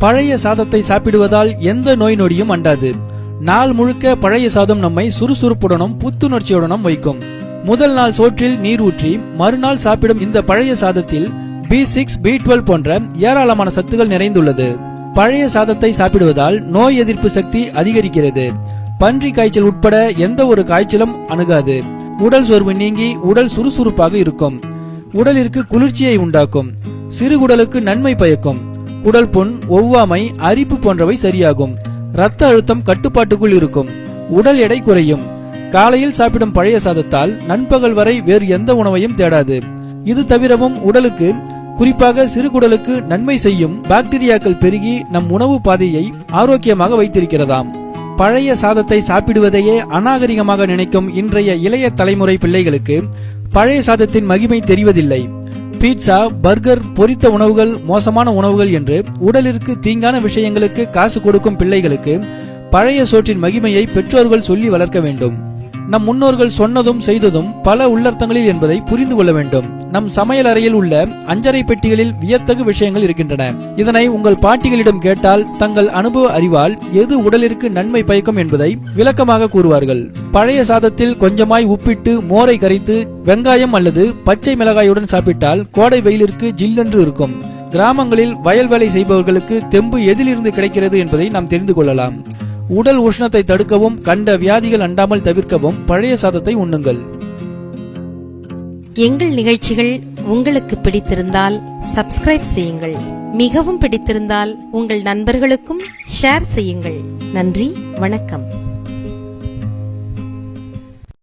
பழைய சாதத்தை சாப்பிடுவதால் எந்த நோய் நொடியும் அண்டாது. நாள் முழுக்க பழைய சாதம் நம்மை சுறுசுறுப்புடனும் புத்துணர்ச்சியுடனும் வைக்கும். முதல் நாள் சோற்றில் நீர் ஊற்றி மறுநாள் சாப்பிடும் இந்த பழைய சாதத்தில் B6, B12 போன்ற ஏராளமான சத்துக்கள் நிறைந்துள்ளது. பழைய சாதத்தை சாப்பிடுவதால் நோய் எதிர்ப்பு சக்தி அதிகரிக்கிறது. பன்றி காய்ச்சல் உட்பட எந்த ஒரு காய்ச்சலும் அணுகாது. உடல் சோர்வு நீங்கி உடல் சுறுசுறுப்பாக இருக்கும். உடலிற்கு குளிர்ச்சியை உண்டாக்கும். சிறுகுடலுக்கு நன்மை பயக்கும். குடல் புண், ஒவ்வாமை, அரிப்பு போன்றவை சரியாகும். இரத்த அழுத்தம் கட்டுப்பாட்டுக்குள் இருக்கும். உடல் எடை குறையும். காலையில் சாப்பிடும் பழைய சாதத்தால் நண்பகல் வரை வேறு எந்த உணவையும் தேடாது. இது தவிரவும் உடலுக்கு, குறிப்பாக சிறுகுடலுக்கு நன்மை செய்யும் பாக்டீரியாக்கள் பெருகி நம் உணவு பாதையை ஆரோக்கியமாக வைத்திருக்கிறதாம். பழைய சாதத்தை சாப்பிடுவதையே அநாகரிகமாக நினைக்கும் இன்றைய இளைய தலைமுறை பிள்ளைகளுக்கு பழைய சாதத்தின் மகிமை தெரிவதில்லை. பீட்சா, பர்கர், பொரித்த உணவுகள் மோசமான உணவுகள் என்று உடலிற்கு தீங்கான விஷயங்களுக்கு காசு கொடுக்கும் பிள்ளைகளுக்கு பழைய சோற்றின் மகிமையை பெற்றோர்கள் சொல்லி வளர்க்க வேண்டும். நம் முன்னோர்கள் சொன்னதும் செய்ததும் பல உள்ளர்த்தங்களில் என்பதை புரிந்து கொள்ள வேண்டும். நம் சமையல் அறையில் உள்ள அஞ்சரை பெட்டிகளில் வியத்தகு விஷயங்கள் இருக்கின்றன. இதனை உங்கள் பாட்டிகளிடம் கேட்டால் தங்கள் அனுபவ அறிவால் எது உடலிற்கு நன்மை பயக்கும் என்பதை விளக்கமாக கூறுவார்கள். பழைய சாதத்தில் கொஞ்சமாய் உப்பிட்டு மோரை கரைத்து வெங்காயம் அல்லது பச்சை மிளகாயுடன் சாப்பிட்டால் கோடை வெயிலிற்கு ஜில்லென்று இருக்கும். கிராமங்களில் வயல் வேலை செய்பவர்களுக்கு தெம்பு எதிலிருந்து கிடைக்கிறது என்பதை நாம் தெரிந்து கொள்ளலாம். உடல் உஷ்ணத்தை தடுக்கவும் கண்ட வியாதிகள் அண்டாமல் தவிர்க்கவும் பழைய சாதத்தை உண்ணுங்கள். எங்கள் நிகழ்ச்சிகள் உங்களுக்கு பிடித்திருந்தால் சப்ஸ்கிரைப் செய்யுங்கள். மிகவும் பிடித்திருந்தால் உங்கள் நண்பர்களுக்கும் ஷேர் செய்யுங்கள். நன்றி, வணக்கம்.